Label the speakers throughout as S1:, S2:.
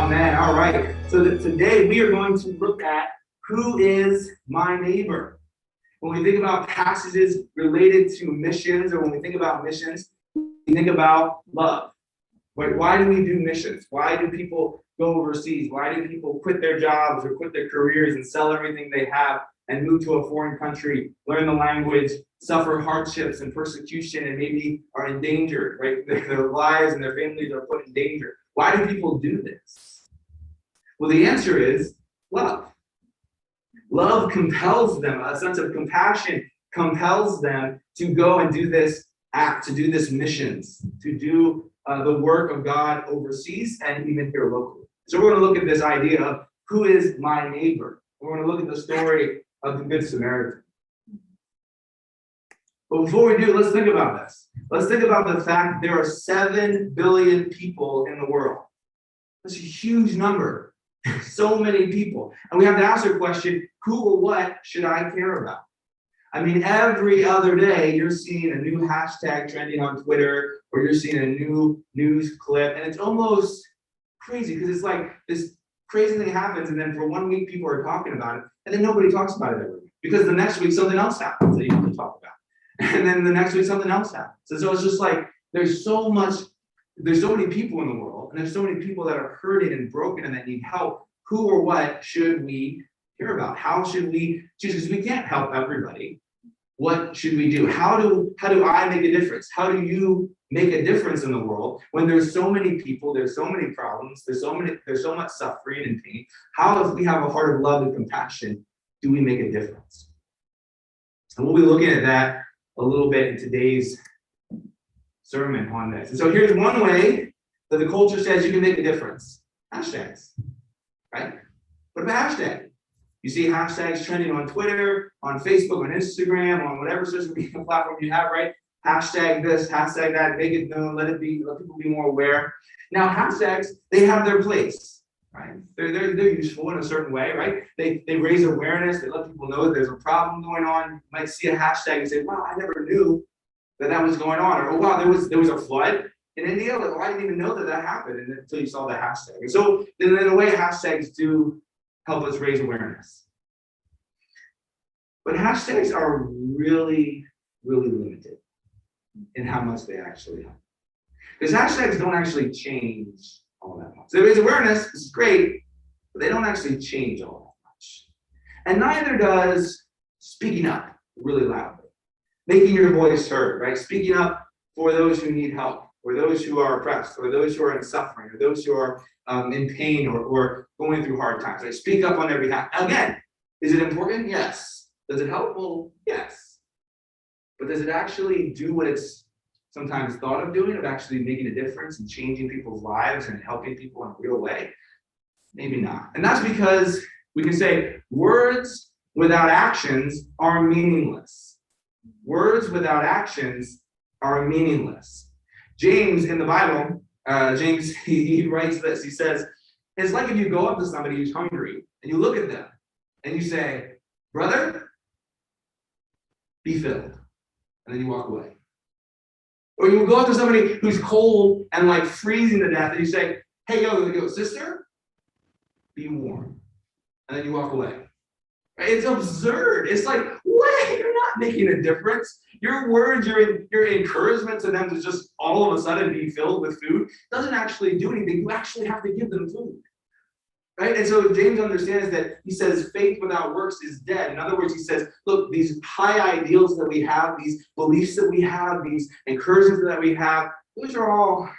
S1: Amen. All right. So today we are going to look at who is my neighbor. When we think about passages related to missions, or when we think about missions, we think about love. Why do we do missions? Why do people go overseas? Why do people quit their jobs or quit their careers and sell everything they have and move to a foreign country, learn the language, suffer hardships and persecution, and maybe are endangered, right? Their lives and their families are put in danger. Why do people do this? Well, the answer is love. Love compels them, a sense of compassion compels them to go and do this act, to do this missions, to do the work of God overseas and even here locally. So we're going to look at this idea of who is my neighbor. We're going to look at the story of the Good Samaritan. But before we do, let's think about this. Let's think about the fact there are 7 billion people in the world. That's a huge number. So many people. And we have to ask the question, who or what should I care about? I mean, every other day, you're seeing a new hashtag trending on Twitter, or you're seeing a new news clip, and it's almost crazy, because it's like this crazy thing happens, and then for 1 week, people are talking about it, and then nobody talks about it every week, because the next week, something else happens that you can talk about. And then the next week, something else happens. And so it's just like, there's so many people in the world, and there's so many people that are hurting and broken and that need help. Who or what should we care about? How should we choose? Because we can't help everybody. What should we do? How do I make a difference? How do you make a difference in the world when there's so many people, there's so many problems, there's so much suffering and pain? How, if we have a heart of love and compassion, do we make a difference? And we'll be looking at that a little bit in today's sermon on this. And so here's one way that the culture says you can make a difference. Hashtags, right? What about hashtag? You see hashtags trending on Twitter, on Facebook, on Instagram, on whatever social media platform you have, right? Hashtag this, hashtag that, make it known, let people be more aware. Now, hashtags, they have their place, right? They're useful in a certain way, right? They raise awareness, they let people know that there's a problem going on. You might see a hashtag and say, wow, I never knew that was going on. Or, oh, wow, there was a flood in India. Like, well, I didn't even know that happened until you saw the hashtag. And so, in a way, hashtags do help us raise awareness. But hashtags are really, really limited in how much they actually help. Because hashtags don't actually change all that much. They raise awareness, this is great, but they don't actually change all that much. And neither does speaking up really loudly, making your voice heard, right? Speaking up for those who need help, or those who are oppressed, or those who are in suffering, or those who are in pain, or going through hard times. Right? Speak up on their behalf. Again, is it important? Yes. Does it help? Well, yes. But does it actually do what it's sometimes thought of doing, of actually making a difference and changing people's lives and helping people in a real way? Maybe not. And that's because we can say words without actions are meaningless. Words without actions are meaningless. James in the Bible, James, he writes this. He says, it's like if you go up to somebody who's hungry and you look at them and you say, brother, be filled. And then you walk away. Or you go up to somebody who's cold and like freezing to death and you say, hey, yo, sister, be warm. And then you walk away. It's absurd. It's like, what? You're not making a difference. Your words, your encouragement to them to just all of a sudden be filled with food doesn't actually do anything. You actually have to give them food. Right? And so James understands that he says faith without works is dead. In other words, he says, look, these high ideals that we have, these beliefs that we have, these encouragements that we have, those are all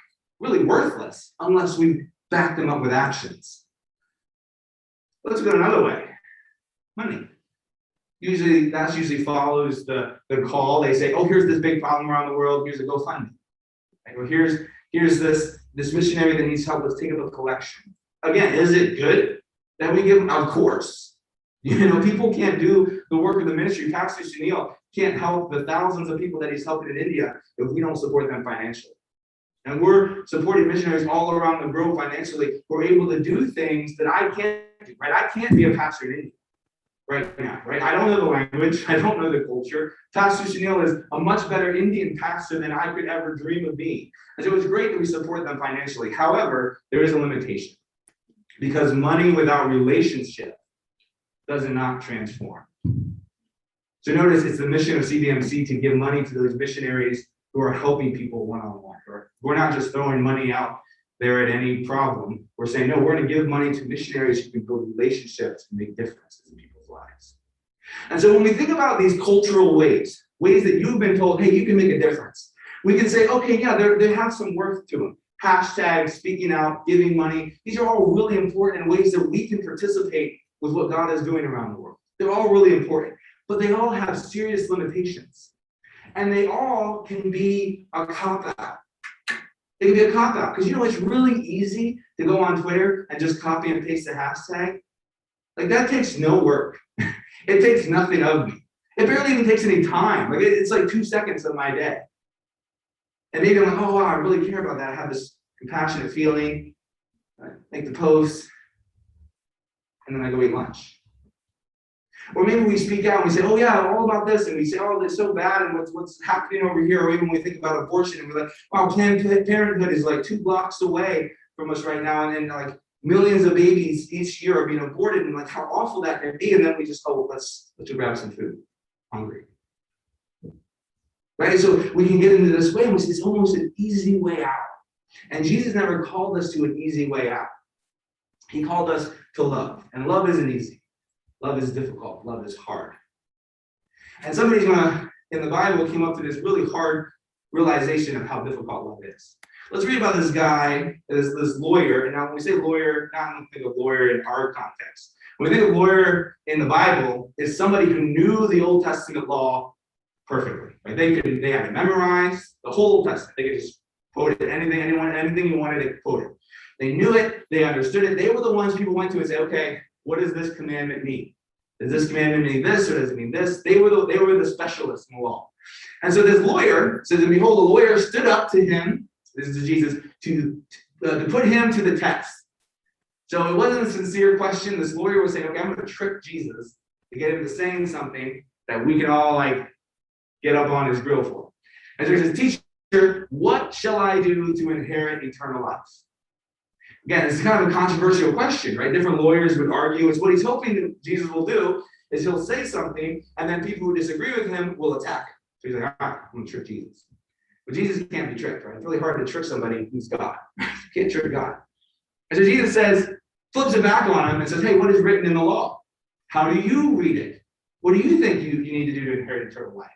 S1: really worthless unless we back them up with actions. Let's go another way. Money. That usually follows the call. They say, oh, here's this big problem around the world. Here's a GoFundMe. Right? Or here's this missionary that needs help. Let's take up a collection. Again, is it good that we give them? Of course. People can't do the work of the ministry. Pastor Sunil can't help the thousands of people that he's helping in India if we don't support them financially. And we're supporting missionaries all around the globe financially. We're able to do things that I can't do, right? I can't be a pastor in India right now, right? I don't know the language. I don't know the culture. Pastor Sunil is a much better Indian pastor than I could ever dream of being. And so it's great that we support them financially. However, there is a limitation. Because money without relationship does not transform. So notice it's the mission of CBMC to give money to those missionaries who are helping people one-on-one. We're not just throwing money out there at any problem. We're saying, no, we're going to give money to missionaries who can build relationships and make differences in people's lives. And so when we think about these cultural ways that you've been told, hey, you can make a difference, we can say, okay, yeah, they have some worth to them. Hashtag, speaking out, giving money. These are all really important in ways that we can participate with what God is doing around the world. They're all really important, but they all have serious limitations. And they all can be a cop-out. They can be a cop-out. Because it's really easy to go on Twitter and just copy and paste the hashtag. Like, that takes no work. It takes nothing of me. It barely even takes any time. Like, it's like 2 seconds of my day. And maybe I'm like, oh, wow, I really care about that. I have this compassionate feeling. I make the post. And then I go eat lunch. Or maybe we speak out and we say, oh yeah, all about this, and we say, oh, it's so bad, and what's happening over here. Or even when we think about abortion, and we're like, wow, Planned Parenthood is like 2 blocks away from us right now, and like millions of babies each year are being aborted, and like how awful that can be. And then we just, oh, let's grab some food. Hungry. Right? So we can get into this way, and we say it's almost an easy way out. And Jesus never called us to an easy way out. He called us to love. And love isn't easy. Love is difficult. Love is hard. And somebody's in the Bible came up to this really hard realization of how difficult love is. Let's read about this guy, this lawyer. And now when we say lawyer, not think of lawyer in our context. When we think of lawyer in the Bible, is somebody who knew the Old Testament law perfectly. Right? They had it memorized, the whole Old Testament. They could just quote it. Anything you wanted, they could quote it. They knew it, they understood it. They were the ones people went to and say, okay, what does this commandment mean? Does this commandment mean this, or does it mean this? They were the specialists in the law. And so this lawyer says, and behold, the lawyer stood up to him, this is Jesus, to put him to the test. So it wasn't a sincere question. This lawyer was saying, okay, I'm going to trick Jesus to get him to saying something that we can all get up on his grill for. And so he says, teacher, what shall I do to inherit eternal life? Again, it's kind of a controversial question, right? Different lawyers would argue. It's what he's hoping that Jesus will do is he'll say something, and then people who disagree with him will attack him. So he's like, all right, I'm going to trick Jesus. But Jesus can't be tricked, right? It's really hard to trick somebody who's God. You can't trick God. And so Jesus flips it back on him and says, hey, what is written in the law? How do you read it? What do you think you need to do to inherit eternal life?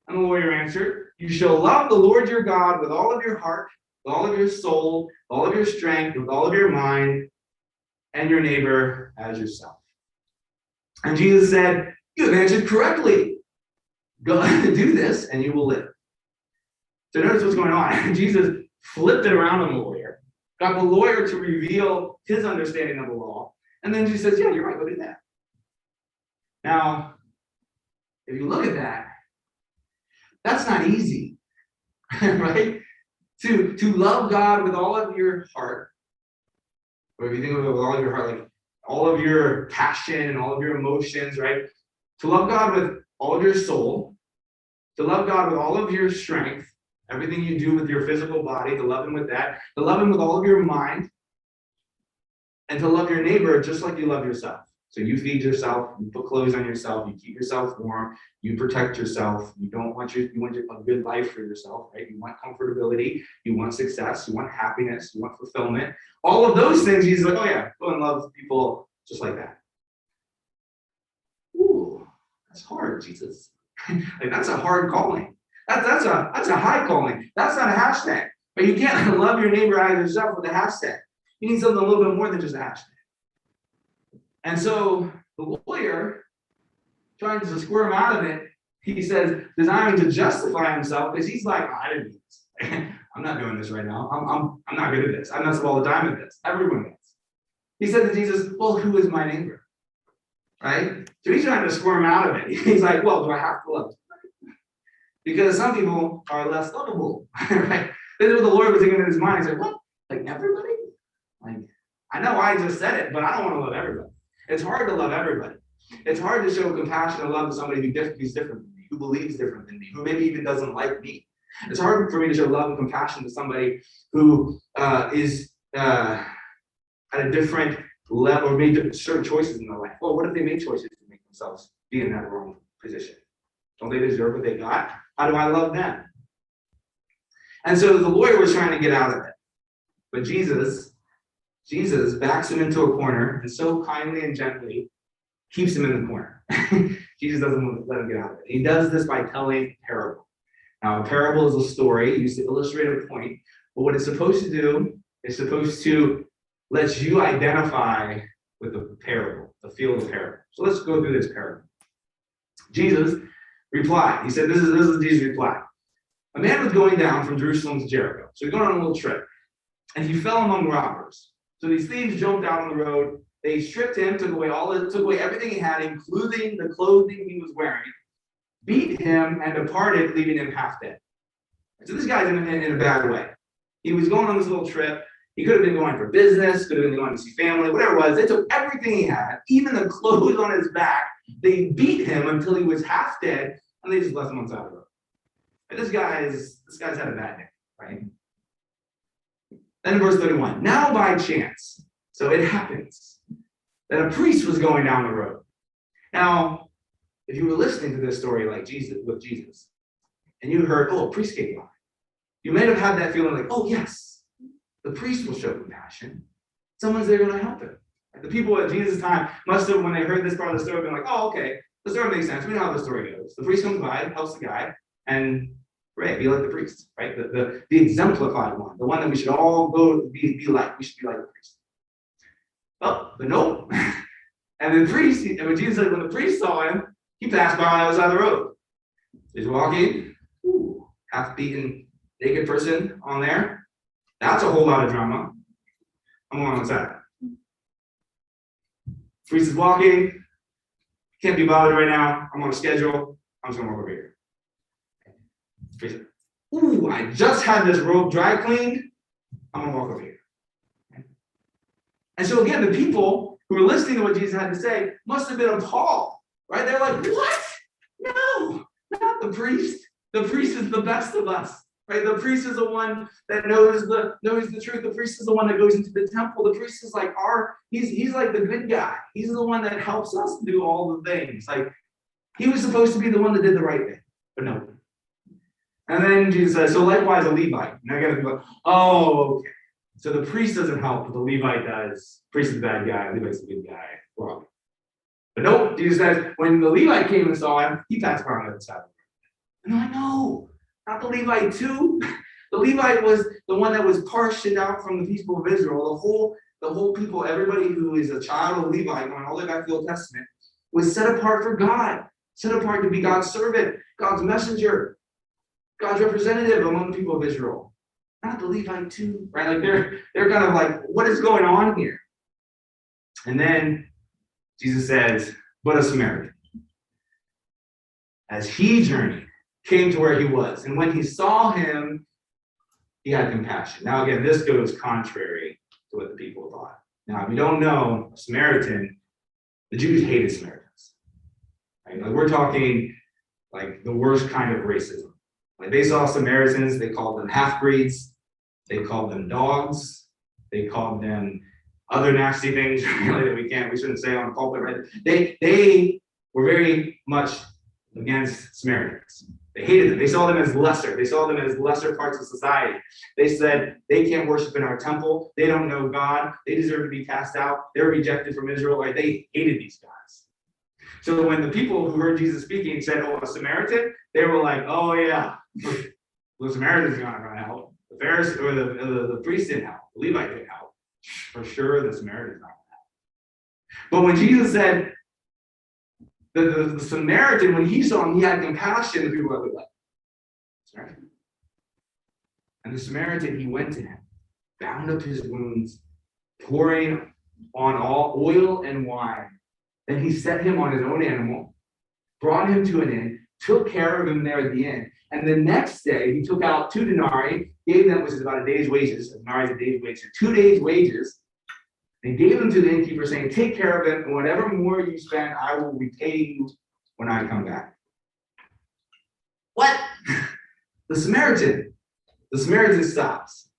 S1: And the lawyer answered, you shall love the Lord your God with all of your heart, with all of your soul, with all of your strength, with all of your mind, and your neighbor as yourself. And Jesus said, you have answered correctly. Go and do this, and you will live. So notice what's going on. Jesus flipped it around on the lawyer, got the lawyer to reveal his understanding of the law, and then Jesus says, yeah, you're right, go do that. Now, if you look at that, that's not easy, right? To love God with all of your heart, or if you think of it with all of your heart, like all of your passion and all of your emotions, right? To love God with all of your soul, to love God with all of your strength, everything you do with your physical body, to love him with that, to love him with all of your mind, and to love your neighbor just like you love yourself. So you feed yourself, you put clothes on yourself, you keep yourself warm, you protect yourself, you want a good life for yourself, right? You want comfortability, you want success, you want happiness, you want fulfillment. All of those things, Jesus is like, oh yeah, go and love people just like that. Ooh, that's hard, Jesus. That's a hard calling. That's a high calling. That's not a hashtag. But you can't love your neighbor as yourself with a hashtag. You need something a little bit more than just a hashtag. And so the lawyer, trying to squirm out of it, he says, desiring to justify himself, because he's like, I didn't do this. I'm not doing this right now. I'm not good at this. I mess up all the time at this. Everyone does. He said to Jesus, well, who is my neighbor? Right? So he's trying to squirm out of it. He's like, well, do I have to love? Because some people are less lovable, right? This is what the Lord was thinking in his mind. He's like, what? Like everybody? Like, I know I just said it, but I don't want to love everybody. It's hard to love everybody. It's hard to show compassion and love to somebody who's different than me, who believes different than me, who maybe even doesn't like me. It's hard for me to show love and compassion to somebody who is had a different level, or made certain choices in their life. Well, what if they made choices to make themselves be in that wrong position? Don't they deserve what they got? How do I love them? And so the lawyer was trying to get out of it. But Jesus backs him into a corner and so kindly and gently keeps him in the corner. Jesus doesn't let him get out of it. He does this by telling a parable. Now, a parable is a story used to illustrate a point, but what it's supposed to do is supposed to let you identify with the parable, the feel of the parable. So let's go through this parable. Jesus replied. He said, this is Jesus' reply. A man was going down from Jerusalem to Jericho. So he's going on a little trip. And he fell among robbers. So these thieves jumped out on the road. They stripped him, took away everything he had, including the clothing he was wearing, beat him, and departed, leaving him half dead. So this guy's in a bad way. He was going on this little trip. He could have been going for business, could have been going to see family, whatever it was. They took everything he had, even the clothes on his back. They beat him until he was half dead, and they just left him on the side of the road. And this guy's had a bad day, right? Then in verse 31, now by chance, so it happens that a priest was going down the road. Now, if you were listening to this story like with Jesus, and you heard, oh, a priest came by, you may have had that feeling like, oh, yes, the priest will show compassion. Someone's there going to help him. The people at Jesus' time must have, when they heard this part of the story, been like, oh, okay, the story makes sense. We know how the story goes. The priest comes by, helps the guy, and right, be like the priest, right? The exemplified one, the one that we should all go be like. We should be like the priest. Oh, but no. And the priest, when Jesus said, when the priest saw him, he passed by on the other side of the road. He's walking, half-beaten, naked person on there. That's a whole lot of drama. I'm going on the side. Priest is walking, can't be bothered right now. I'm on a schedule. I'm just gonna walk over here. Priest said, ooh, I just had this robe dry cleaned. I'm gonna walk over here. And so again, the people who were listening to what Jesus had to say must have been appalled, right? They're like, what? No, not the priest. The priest is the best of us, right? The priest is the one that knows the truth. The priest is the one that goes into the temple. The priest is like he's like the good guy. He's the one that helps us do all the things. Like he was supposed to be the one that did the right thing, but no. And then Jesus says, so likewise a Levite. Now I gotta be like, oh, okay. So the priest doesn't help, but the Levite does. Priest is the bad guy, Levite's the good guy. Wrong. But nope, Jesus says, when the Levite came and saw him, he passed by on the other side. And I'm like, no, not the Levite too. The Levite was the one that was partitioned out from the people of Israel. The whole people, everybody who is a child of Levite, going all the way back to the Old Testament, was set apart for God, set apart to be God's servant, God's messenger, God's representative among the people of Israel. Not the Levite too, right? Like they're kind of like, what is going on here? And then Jesus says, but a Samaritan, as he journeyed, came to where he was. And when he saw him, he had compassion. Now, again, this goes contrary to what the people thought. Now, if you don't know, a Samaritan, the Jews hated Samaritans. Right? Like we're talking like the worst kind of racism. Like they saw Samaritans, they called them half-breeds, they called them dogs, they called them other nasty things that we shouldn't say on the pulpit, right? They were very much against Samaritans. They hated them. They saw them as lesser. They saw them as lesser parts of society. They said they can't worship in our temple. They don't know God. They deserve to be cast out. They're rejected from Israel. Right? They hated these guys. So when the people who heard Jesus speaking said, oh, a Samaritan, they were like, oh yeah, the Samaritan's gonna help. The Pharisee or the priest didn't help. The Levite didn't help. For sure, the Samaritan's not gonna help. But when Jesus said, the Samaritan, when he saw him, he had compassion. The people were like, Samaritan. And the Samaritan, he went to him, bound up his wounds, pouring on all oil and wine. Then he set him on his own animal, brought him to an inn, took care of him there at the inn. And the next day, he took out 2 denarii, gave them, which is about a day's wages. A denarii is a day's wages, 2 days' wages. And gave them to the innkeeper, saying, take care of it, and whatever more you spend, I will repay you when I come back. What? The Samaritan stops.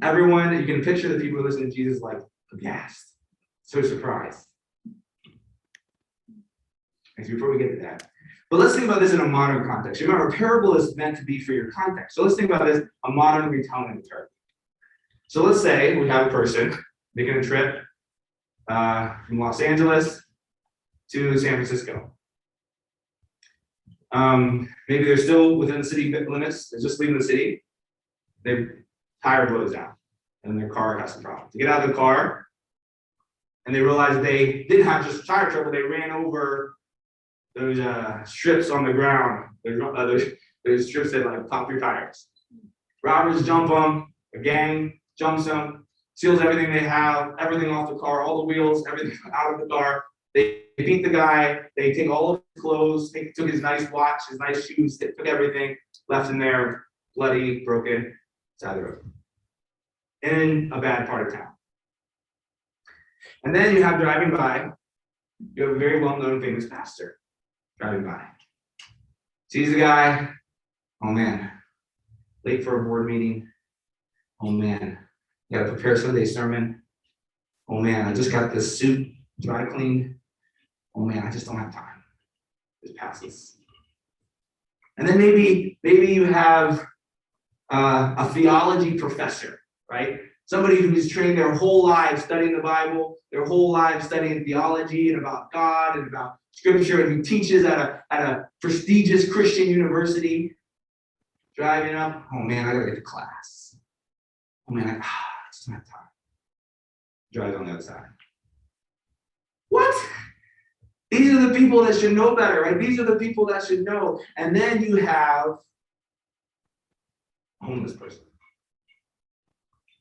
S1: Everyone, you can picture the people listening to Jesus like, aghast, so surprised. And before we get to that, but let's think about this in a modern context. Remember, a parable is meant to be for your context. So let's think about this, a modern retelling of the parable. So let's say we have a person making a trip from Los Angeles to San Francisco. Maybe they're still within the city limits. They're just leaving the city. Their tire blows out, and their car has some problems. They get out of the car, and they realize they didn't have just tire trouble. They ran over those strips on the ground. There's strips that like pop your tires. Robbers jump them. A gang jumps them, steals everything they have, everything off the car, all the wheels, everything out of the car. They beat the guy. They take all of his clothes. They took his nice watch, his nice shoes. They took everything, left him there, bloody, broken, side of the road, in a bad part of town. And then you have driving by. You have a very well-known, famous pastor driving by. Sees the guy. Oh man, late for a board meeting. Oh man, you gotta prepare Sunday's sermon. Oh man, I just got this suit dry cleaned. Oh man, I just don't have time. Just pass this. And then maybe you have a theology professor, right? Somebody who's trained their whole life studying the Bible, their whole life studying theology and about God and about Scripture, and who teaches at a prestigious Christian university. Driving up, oh man, I gotta get to class. Oh man, I just don't have time. Drive on the other side. What? These are the people that should know better, right? These are the people that should know. And then you have a homeless person.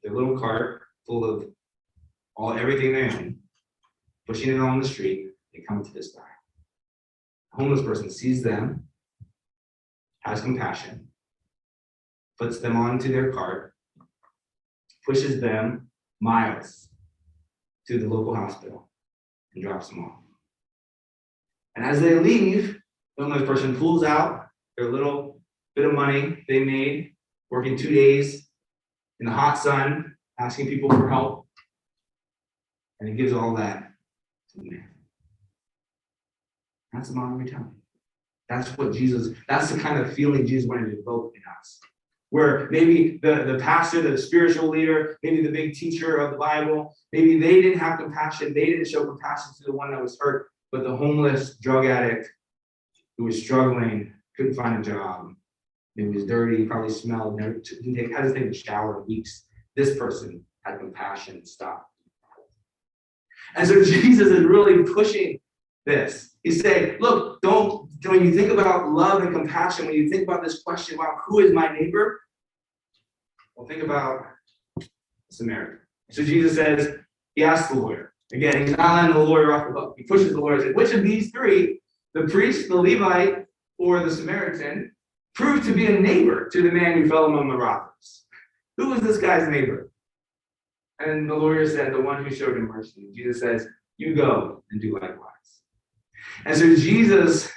S1: Their little cart full of everything they own, pushing it on the street. They come to this guy. A homeless person sees them, has compassion, puts them onto their cart, pushes them miles to the local hospital, and drops them off. And as they leave, the homeless person pulls out their little bit of money they made working 2 days in the hot sun, asking people for help. And he gives all that to the man. That's the modern retelling. That's the kind of feeling Jesus wanted to evoke in us. Where maybe the pastor, the spiritual leader, maybe the big teacher of the Bible, maybe they didn't have compassion. They didn't show compassion to the one that was hurt. But the homeless drug addict who was struggling, couldn't find a job, he was dirty, probably smelled, hadn't taken a shower in weeks. This person had compassion and stopped. And so Jesus is really pushing this. He's saying, look, when you think about love and compassion, when you think about this question, wow, who is my neighbor? Well, think about the Samaritan. So Jesus says, he asks the lawyer. Again, he's not letting the lawyer off the hook. He pushes the lawyer and says, which of these three, the priest, the Levite, or the Samaritan, proved to be a neighbor to the man who fell among the robbers? Who was this guy's neighbor? And the lawyer said, the one who showed him mercy. Jesus says, you go and do likewise. And so Jesus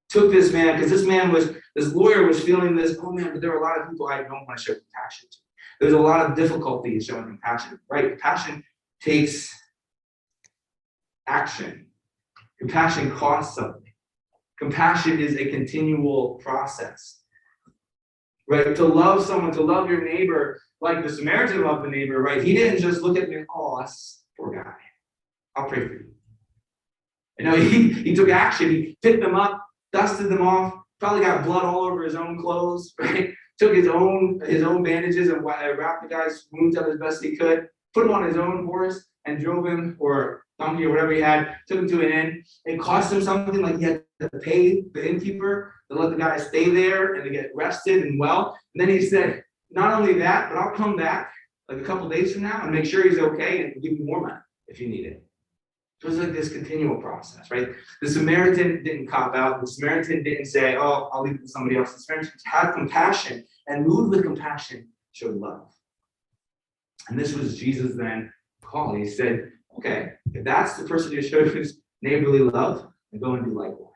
S1: took this man, because this lawyer was feeling this, oh man, but there are a lot of people I don't want to show compassion to. There's a lot of difficulty in showing compassion, right? Compassion takes action. Compassion costs something. Compassion is a continual process, right? To love someone, to love your neighbor, like the Samaritan loved the neighbor, right? He didn't just look at me, oh, that's poor guy. I'll pray for you. You know, he took action. He picked them up, dusted them off, probably got blood all over his own clothes, right? Took his own bandages and wrapped the guy's wounds up as best he could, put him on his own horse and drove him, or donkey or whatever he had, took him to an inn. It cost him something, like he had to pay the innkeeper to let the guy stay there and to get rested and well. And then he said, not only that, but I'll come back like a couple days from now and make sure he's okay and give you more money if you need it. It was like this continual process, right? The Samaritan didn't cop out. The Samaritan didn't say, oh, I'll leave it to somebody else. The Samaritan had compassion and moved with compassion, showed love. And this was Jesus then call. He said, okay, if that's the person who showed his neighborly love, then go and do likewise.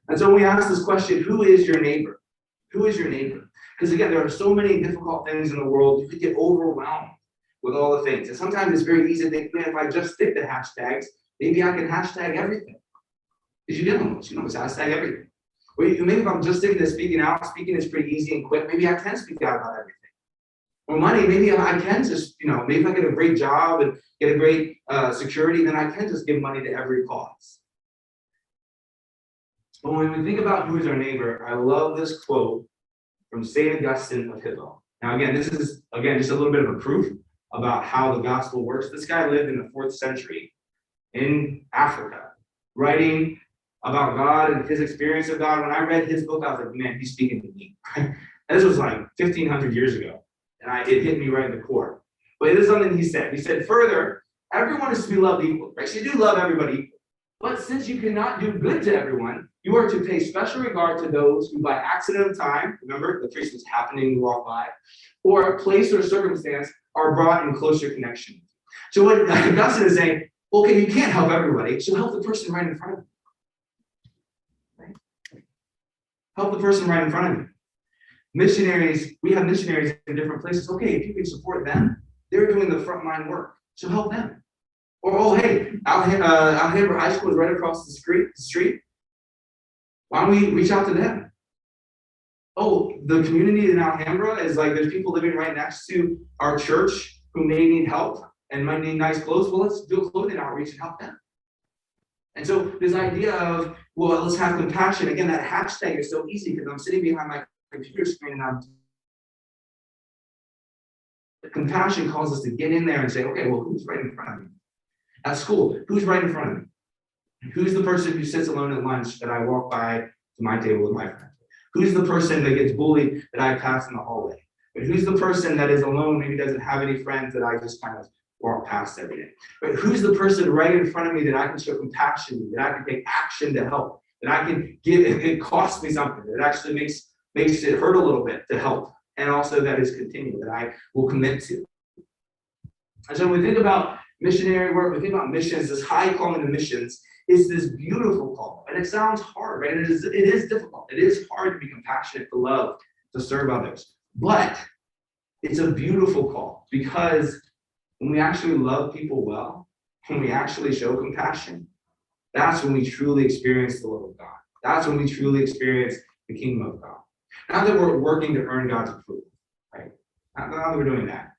S1: And so when we ask this question, who is your neighbor? Who is your neighbor? Because again, there are so many difficult things in the world. You could get overwhelmed with all the things. And sometimes it's very easy to think, man, if I just stick to hashtags, maybe I can hashtag everything. Because you know, it's hashtag everything. Or maybe if I'm just sticking to speaking out, speaking is pretty easy and quick, maybe I can speak out about everything. Or money, maybe I can just, maybe if I get a great job and get a great security, then I can just give money to every cause. But when we think about who is our neighbor, I love this quote from St. Augustine of Hippo. Now, again, this is, just a little bit of a proof about how the gospel works. This guy lived in the 4th century in Africa, writing about God and his experience of God. When I read his book, I was like, man, he's speaking to me. And this was like 1,500 years ago. And it hit me right in the core. But it is something he said. He said, further, everyone is to be loved equally. Right? So you do love everybody equally. But since you cannot do good to everyone, you are to pay special regard to those who by accident of time, remember, the feast was happening, you walk by, or place or circumstance are brought in closer connection. So what Augustine is saying, okay, you can't help everybody, so help the person right in front of you. Right? Help the person right in front of you. Missionaries, we have missionaries in different places. Okay, if you can support them, they're doing the frontline work, so help them. Or, oh, hey, Alhambra High School is right across the street. Why don't we reach out to them? Oh, the community in Alhambra is like, there's people living right next to our church who may need help and might need nice clothes. Well, let's do a clothing outreach and help them. And so this idea of, well, let's have compassion. Again, that hashtag is so easy because I'm sitting behind my computer screen and compassion calls us to get in there and say, okay, well, who's right in front of me? At school, who's right in front of me? Who's the person who sits alone at lunch that I walk by to my table with my friends? Who's the person that gets bullied that I pass in the hallway? But who's the person that is alone, maybe doesn't have any friends that I just kind of walk past every day? But who's the person right in front of me that I can show compassion to, that I can take action to help, that I can give, if it costs me something, that actually makes it hurt a little bit to help, and also that is continued, that I will commit to. And so when we think about missionary work, we think about missions, this high calling to missions is this beautiful call. And it sounds hard, right? It is difficult. It is hard to be compassionate, to love, to serve others. But it's a beautiful call because when we actually love people well, when we actually show compassion, that's when we truly experience the love of God. That's when we truly experience the kingdom of God. Not that we're working to earn God's approval, right? Not that we're doing that.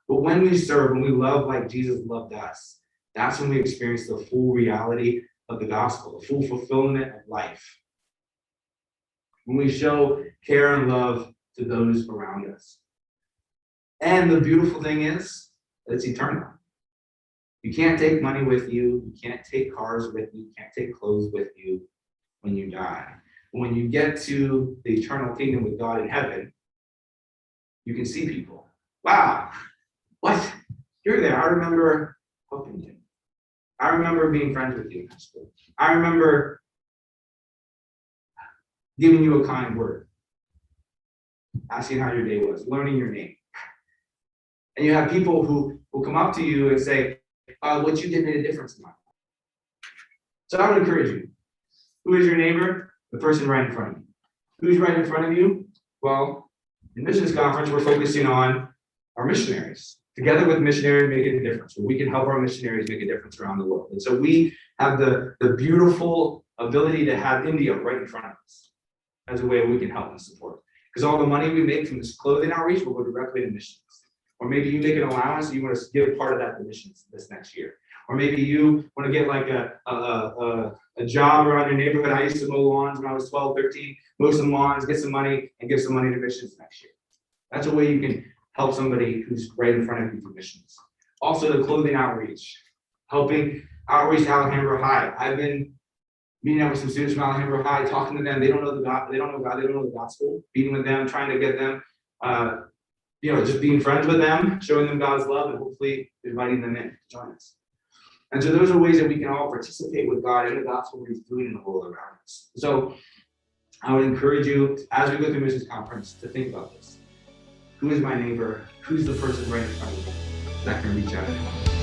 S1: But when we serve, when we love like Jesus loved us, that's when we experience the full reality of the gospel, the full fulfillment of life. When we show care and love to those around us. And the beautiful thing is that it's eternal. You can't take money with you. You can't take cars with you. You can't take clothes with you when you die. When you get to the eternal kingdom with God in heaven, you can see people. Wow, what? You're there. I remember helping you. I remember being friends with you in high school. I remember giving you a kind word, asking how your day was, learning your name. And you have people who will come up to you and say, what you did made a difference in my life. So I would encourage you. Who is your neighbor? The person right in front of you. Who's right in front of you? Well, in Missions Conference, we're focusing on our missionaries. Together with missionaries, making a difference. We can help our missionaries make a difference around the world. And so we have the beautiful ability to have India right in front of us as a way we can help and support. Because all the money we make from this clothing outreach will go directly to missions. Or maybe you make an allowance and you want to give part of that to missions this next year. Or maybe you want to get like a job around your neighborhood. I used to mow lawns when I was 12, 13, mow some lawns, get some money, and give some money to missions next year. That's a way you can help somebody who's right in front of you for missions. Also, the clothing outreach, helping outreach to Alhambra High. I've been meeting up with some students from Alhambra High, talking to them. They don't know God, they don't know the gospel, meeting with them, trying to get them, just being friends with them, showing them God's love, and hopefully inviting them in to join us. And so those are ways that we can all participate with God in the gospel what he's doing in the world around us. So I would encourage you, as we go through Missions Conference, to think about this. Who is my neighbor? Who's the person right in front of me that I can reach out to?